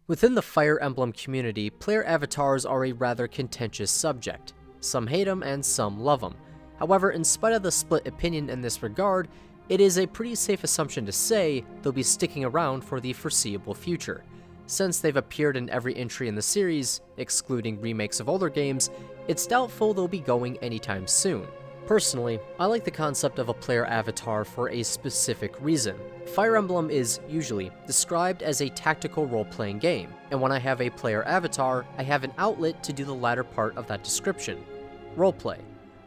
Within the Fire Emblem community, player avatars are a rather contentious subject. Some hate them and some love them. However, in spite of the split opinion in this regard, it is a pretty safe assumption to say they'll be sticking around for the foreseeable future. Since they've appeared in every entry in the series, excluding remakes of older games, it's doubtful they'll be going anytime soon. Personally, I like the concept of a player avatar for a specific reason. Fire Emblem is usually described as a tactical role-playing game, and when I have a player avatar, I have an outlet to do the latter part of that description: roleplay.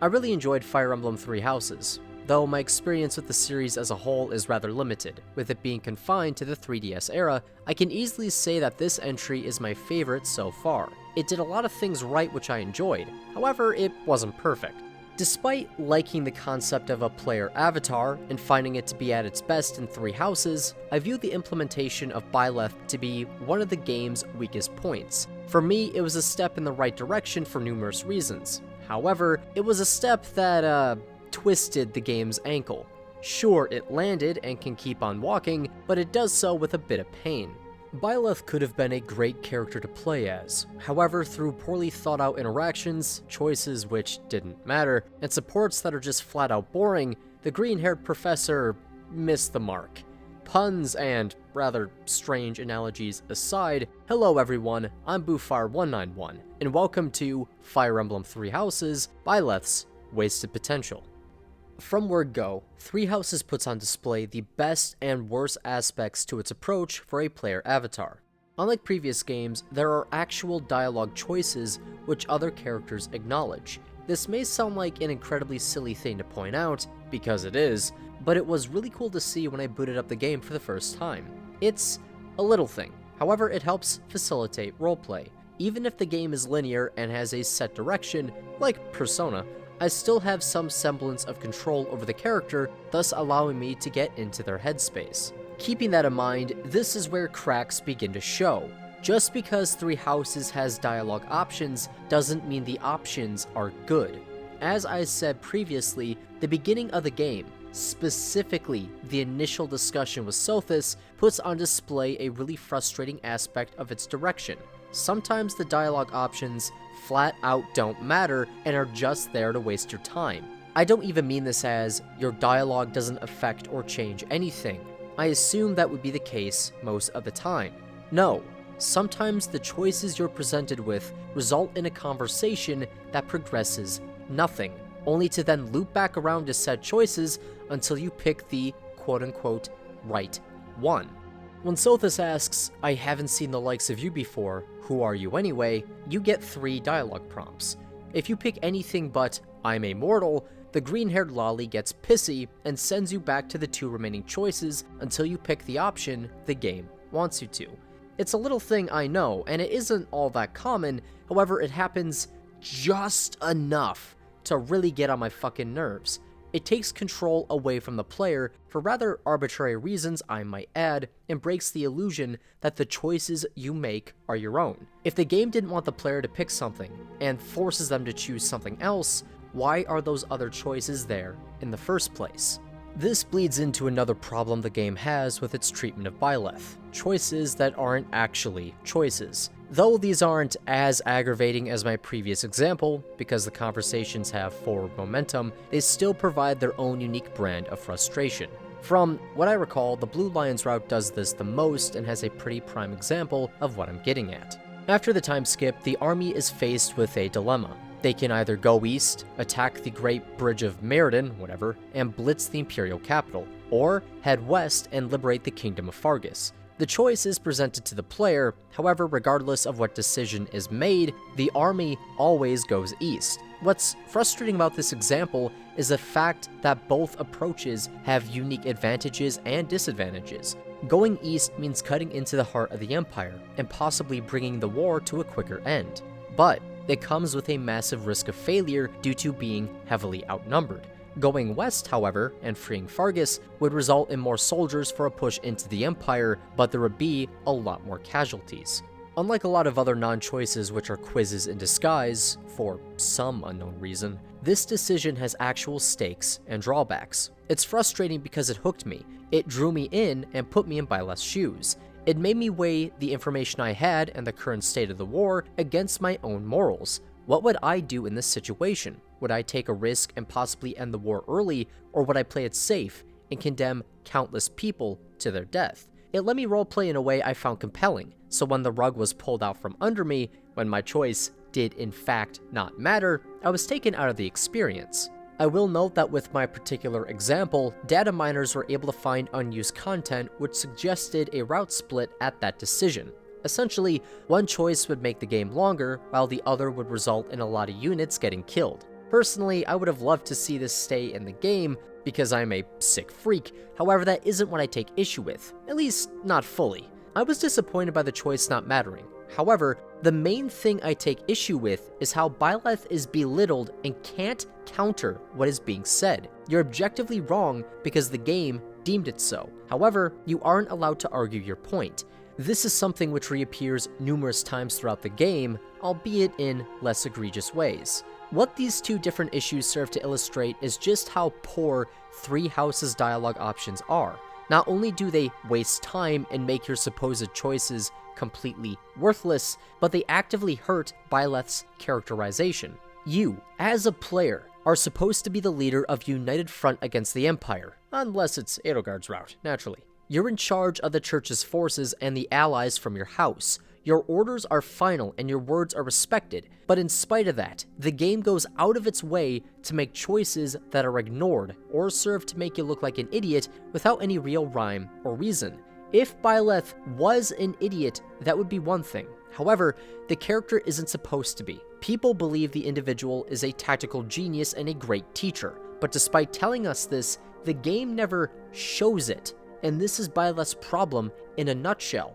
I really enjoyed Fire Emblem Three Houses, though my experience with the series as a whole is rather limited. With it being confined to the 3DS era, I can easily say that this entry is my favorite so far. It did a lot of things right which I enjoyed, however, it wasn't perfect. Despite liking the concept of a player avatar and finding it to be at its best in Three Houses, I view the implementation of Byleth to be one of the game's weakest points. For me, it was a step in the right direction for numerous reasons. However, it was a step that, twisted the game's ankle. Sure, it landed and can keep on walking, but it does so with a bit of pain. Byleth could have been a great character to play as. However, through poorly thought out interactions, choices which didn't matter, and supports that are just flat out boring, the green-haired professor missed the mark. Puns and rather strange analogies aside, hello everyone, I'm Boofire191, and welcome to Fire Emblem Three Houses, Byleth's Wasted Potential. From word go, Three Houses puts on display the best and worst aspects to its approach for a player avatar. Unlike previous games, there are actual dialogue choices which other characters acknowledge. This may sound like an incredibly silly thing to point out, because it is, but it was really cool to see when I booted up the game for the first time. It's a little thing, however it helps facilitate roleplay. Even if the game is linear and has a set direction, like Persona, I still have some semblance of control over the character, thus allowing me to get into their headspace. Keeping that in mind, this is where cracks begin to show. Just because Three Houses has dialogue options doesn't mean the options are good. As I said previously, the beginning of the game, specifically the initial discussion with Sothis, puts on display a really frustrating aspect of its direction. Sometimes the dialogue options flat out don't matter and are just there to waste your time. I don't even mean this as your dialogue doesn't affect or change anything. I assume that would be the case most of the time. No, sometimes the choices you're presented with result in a conversation that progresses nothing, only to then loop back around to said choices until you pick the quote-unquote right one. When Sothis asks, "I haven't seen the likes of you before, who are you anyway?" you get 3 dialogue prompts. If you pick anything but, "I'm a mortal," the green-haired lolly gets pissy and sends you back to the 2 remaining choices until you pick the option the game wants you to. It's a little thing, I know, and it isn't all that common, however it happens just enough to really get on my fucking nerves. It takes control away from the player for rather arbitrary reasons, I might add, and breaks the illusion that the choices you make are your own. If the game didn't want the player to pick something, and forces them to choose something else, why are those other choices there in the first place? This bleeds into another problem the game has with its treatment of Byleth: choices that aren't actually choices. Though these aren't as aggravating as my previous example, because the conversations have forward momentum, they still provide their own unique brand of frustration. From what I recall, the Blue Lions route does this the most and has a pretty prime example of what I'm getting at. After the time skip, the army is faced with a dilemma. They can either go east, attack the Great Bridge of Meriden, whatever, and blitz the Imperial capital, or head west and liberate the Kingdom of Fargus. The choice is presented to the player, however, regardless of what decision is made, the army always goes east. What's frustrating about this example is the fact that both approaches have unique advantages and disadvantages. Going east means cutting into the heart of the Empire, and possibly bringing the war to a quicker end. But it comes with a massive risk of failure due to being heavily outnumbered. Going west, however, and freeing Fargus would result in more soldiers for a push into the Empire, but there would be a lot more casualties. Unlike a lot of other non-choices which are quizzes in disguise, for some unknown reason, this decision has actual stakes and drawbacks. It's frustrating because it hooked me. It drew me in and put me in Byleth's shoes. It made me weigh the information I had and the current state of the war against my own morals. What would I do in this situation? Would I take a risk and possibly end the war early, or would I play it safe and condemn countless people to their death? It let me roleplay in a way I found compelling, so when the rug was pulled out from under me, when my choice did in fact not matter, I was taken out of the experience. I will note that with my particular example, data miners were able to find unused content which suggested a route split at that decision. Essentially, one choice would make the game longer, while the other would result in a lot of units getting killed. Personally, I would have loved to see this stay in the game, because I'm a sick freak. However, that isn't what I take issue with, at least not fully. I was disappointed by the choice not mattering. However, the main thing I take issue with is how Byleth is belittled and can't counter what is being said. You're objectively wrong because the game deemed it so. However, you aren't allowed to argue your point. This is something which reappears numerous times throughout the game, albeit in less egregious ways. What these two different issues serve to illustrate is just how poor Three Houses dialogue options are. Not only do they waste time and make your supposed choices completely worthless, but they actively hurt Byleth's characterization. You, as a player, are supposed to be the leader of United Front against the Empire, unless it's Edelgard's route, naturally. You're in charge of the church's forces and the allies from your house. Your orders are final and your words are respected, but in spite of that, the game goes out of its way to make choices that are ignored or serve to make you look like an idiot without any real rhyme or reason. If Byleth was an idiot, that would be one thing. However, the character isn't supposed to be. People believe the individual is a tactical genius and a great teacher, but despite telling us this, the game never shows it, and this is Byleth's problem in a nutshell.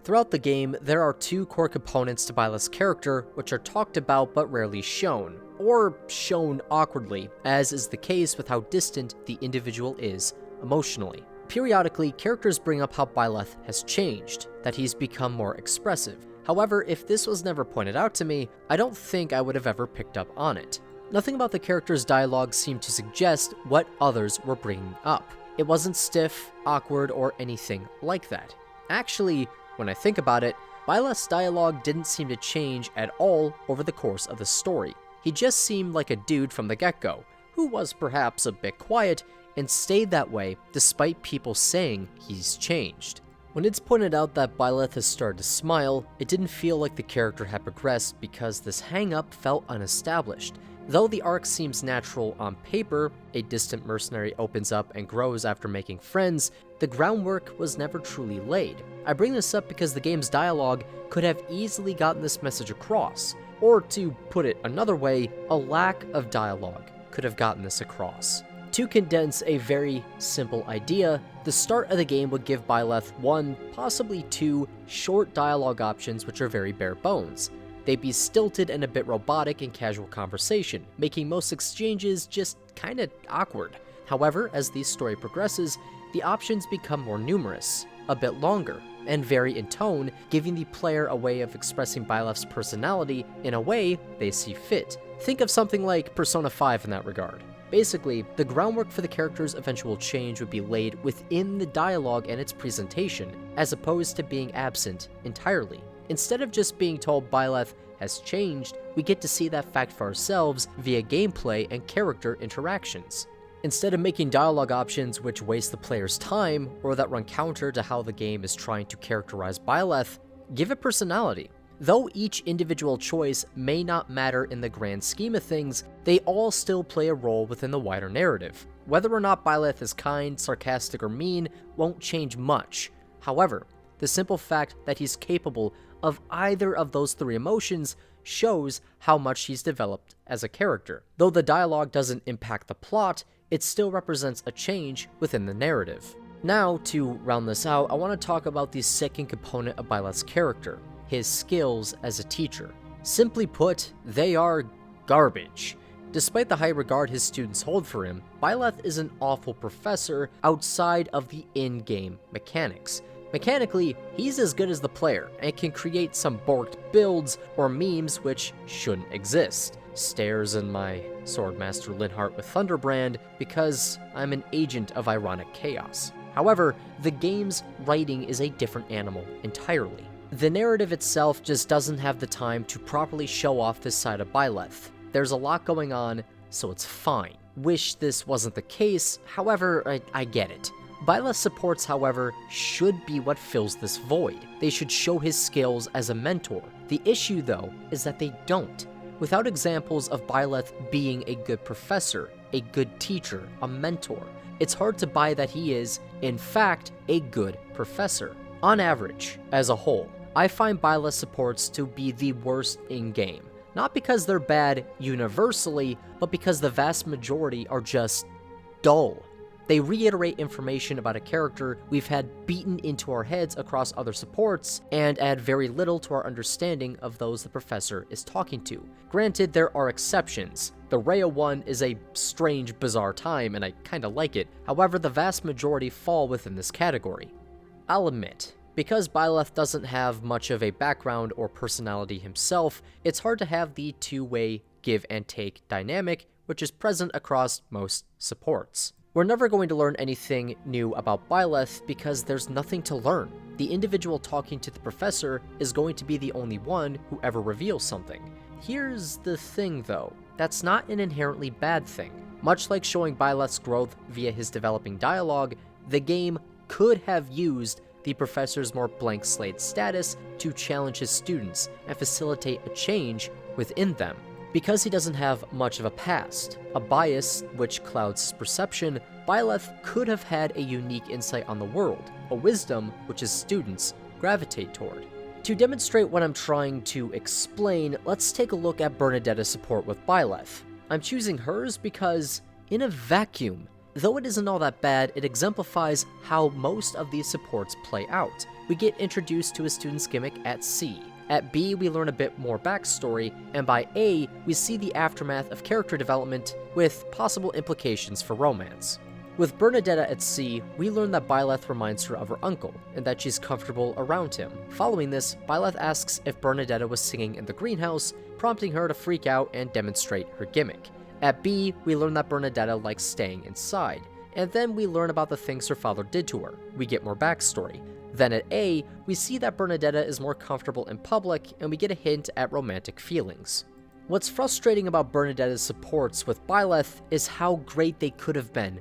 Throughout the game, there are two core components to Byleth's character, which are talked about but rarely shown, or shown awkwardly, as is the case with how distant the individual is emotionally. Periodically, characters bring up how Byleth has changed, that he's become more expressive. However, if this was never pointed out to me, I don't think I would have ever picked up on it. Nothing about the character's dialogue seemed to suggest what others were bringing up. It wasn't stiff, awkward, or anything like that. Actually, when I think about it, Byleth's dialogue didn't seem to change at all over the course of the story. He just seemed like a dude from the get-go, who was perhaps a bit quiet and stayed that way despite people saying he's changed. When it's pointed out that Byleth has started to smile, it didn't feel like the character had progressed because this hang-up felt unestablished. Though the arc seems natural on paper, a distant mercenary opens up and grows after making friends, the groundwork was never truly laid. I bring this up because the game's dialogue could have easily gotten this message across, or to put it another way, a lack of dialogue could have gotten this across. To condense a very simple idea, the start of the game would give Byleth one, possibly two, short dialogue options which are very bare bones. They'd be stilted and a bit robotic in casual conversation, making most exchanges just kinda awkward. However, as the story progresses, the options become more numerous, a bit longer, and vary in tone, giving the player a way of expressing Byleth's personality in a way they see fit. Think of something like Persona 5 in that regard. Basically, the groundwork for the character's eventual change would be laid within the dialogue and its presentation, as opposed to being absent entirely. Instead of just being told Byleth has changed, we get to see that fact for ourselves via gameplay and character interactions. Instead of making dialogue options which waste the player's time, or that run counter to how the game is trying to characterize Byleth, give it personality. Though each individual choice may not matter in the grand scheme of things, they all still play a role within the wider narrative. Whether or not Byleth is kind, sarcastic, or mean won't change much. However, the simple fact that he's capable of either of those three emotions shows how much he's developed as a character. Though the dialogue doesn't impact the plot, it still represents a change within the narrative. Now, to round this out, I want to talk about the second component of Byleth's character, his skills as a teacher. Simply put, they are garbage. Despite the high regard his students hold for him, Byleth is an awful professor outside of the in-game mechanics. Mechanically, he's as good as the player, and can create some borked builds or memes which shouldn't exist. Stares in my Swordmaster Linhardt with Thunderbrand because I'm an agent of ironic chaos. However, the game's writing is a different animal entirely. The narrative itself just doesn't have the time to properly show off this side of Byleth. There's a lot going on, so it's fine. Wish this wasn't the case, however, I get it. Byleth's supports, however, should be what fills this void. They should show his skills as a mentor. The issue, though, is that they don't. Without examples of Byleth being a good professor, a good teacher, a mentor, it's hard to buy that he is, in fact, a good professor. On average, as a whole, I find Byleth supports to be the worst in-game. Not because they're bad universally, but because the vast majority are just dull. They reiterate information about a character we've had beaten into our heads across other supports, and add very little to our understanding of those the professor is talking to. Granted, there are exceptions. The Rhea one is a strange, bizarre time, and I kinda like it. However, the vast majority fall within this category. I'll admit, because Byleth doesn't have much of a background or personality himself, it's hard to have the two-way give and take dynamic, which is present across most supports. We're never going to learn anything new about Byleth because there's nothing to learn. The individual talking to the professor is going to be the only one who ever reveals something. Here's the thing though, that's not an inherently bad thing. Much like showing Byleth's growth via his developing dialogue, the game could have used the professor's more blank slate status to challenge his students and facilitate a change within them. Because he doesn't have much of a past, a bias which clouds his perception, Byleth could have had a unique insight on the world, a wisdom which his students gravitate toward. To demonstrate what I'm trying to explain, let's take a look at Bernadetta's support with Byleth. I'm choosing hers because, in a vacuum, though it isn't all that bad, it exemplifies how most of these supports play out. We get introduced to a student's gimmick at C. At B, we learn a bit more backstory, and by A, we see the aftermath of character development with possible implications for romance. With Bernadetta at C, we learn that Byleth reminds her of her uncle, and that she's comfortable around him. Following this, Byleth asks if Bernadetta was singing in the greenhouse, prompting her to freak out and demonstrate her gimmick. At B, we learn that Bernadetta likes staying inside, and then we learn about the things her father did to her. We get more backstory. Then at A, we see that Bernadetta is more comfortable in public, and we get a hint at romantic feelings. What's frustrating about Bernadetta's supports with Byleth is how great they could have been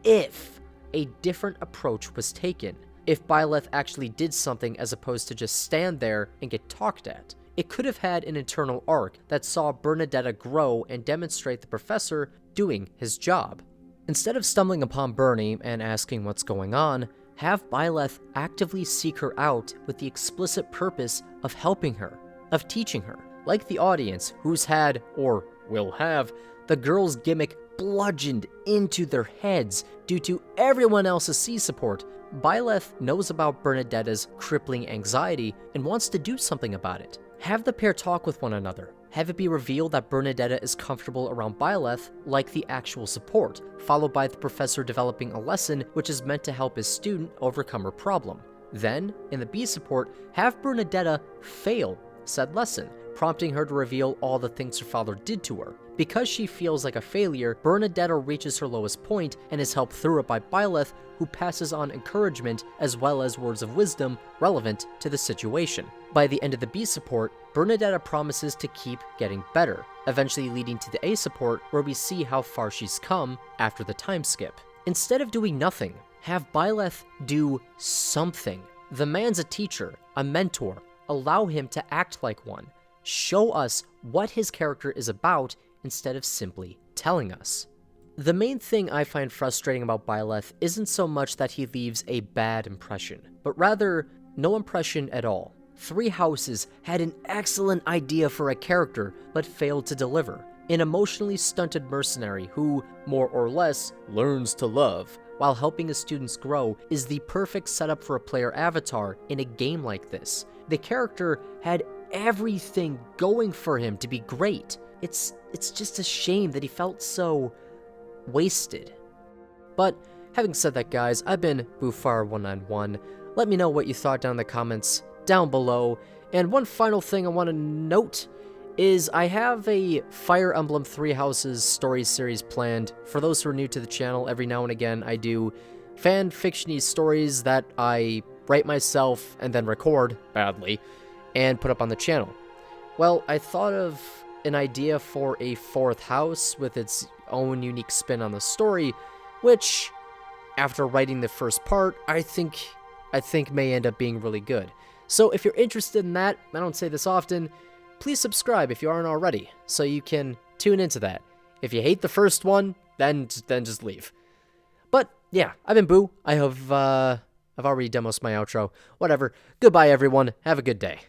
if a different approach was taken. If Byleth actually did something as opposed to just stand there and get talked at. It could have had an internal arc that saw Bernadetta grow and demonstrate the professor doing his job. Instead of stumbling upon Bernie and asking what's going on, have Byleth actively seek her out with the explicit purpose of helping her, of teaching her. Like the audience who's had, or will have, the girl's gimmick bludgeoned into their heads due to everyone else's C support, Byleth knows about Bernadetta's crippling anxiety and wants to do something about it. Have the pair talk with one another. Have it be revealed that Bernadetta is comfortable around Byleth like the actual support, followed by the professor developing a lesson which is meant to help his student overcome her problem. Then, in the B support, have Bernadetta fail said lesson, prompting her to reveal all the things her father did to her. Because she feels like a failure, Bernadetta reaches her lowest point and is helped through it by Byleth, who passes on encouragement as well as words of wisdom relevant to the situation. By the end of the B support, Bernadetta promises to keep getting better, eventually leading to the A support where we see how far she's come after the time skip. Instead of doing nothing, have Byleth do something. The man's a teacher, a mentor. Allow him to act like one. Show us what his character is about instead of simply telling us. The main thing I find frustrating about Byleth isn't so much that he leaves a bad impression, but rather no impression at all. Three Houses had an excellent idea for a character, but failed to deliver. An emotionally stunted mercenary who, more or less, learns to love while helping his students grow is the perfect setup for a player avatar in a game like this. The character had everything going for him to be great. It's just a shame that he felt so wasted. But having said that, guys, I've been Boofire191. Let me know what you thought down in the comments down below. And one final thing I want to note is I have a Fire Emblem Three Houses story series planned. For those who are new to the channel, every now and again I do fan fiction-y stories that I write myself and then record badly and put up on the channel. Well, I thought of an idea for a fourth house with its own unique spin on the story, which, after writing the first part, I think may end up being really good. So if you're interested in that, I don't say this often, please subscribe if you aren't already, so you can tune into that. If you hate the first one, then just leave. But yeah, I've been Boo. I've already done most of my outro. Whatever. Goodbye, everyone. Have a good day.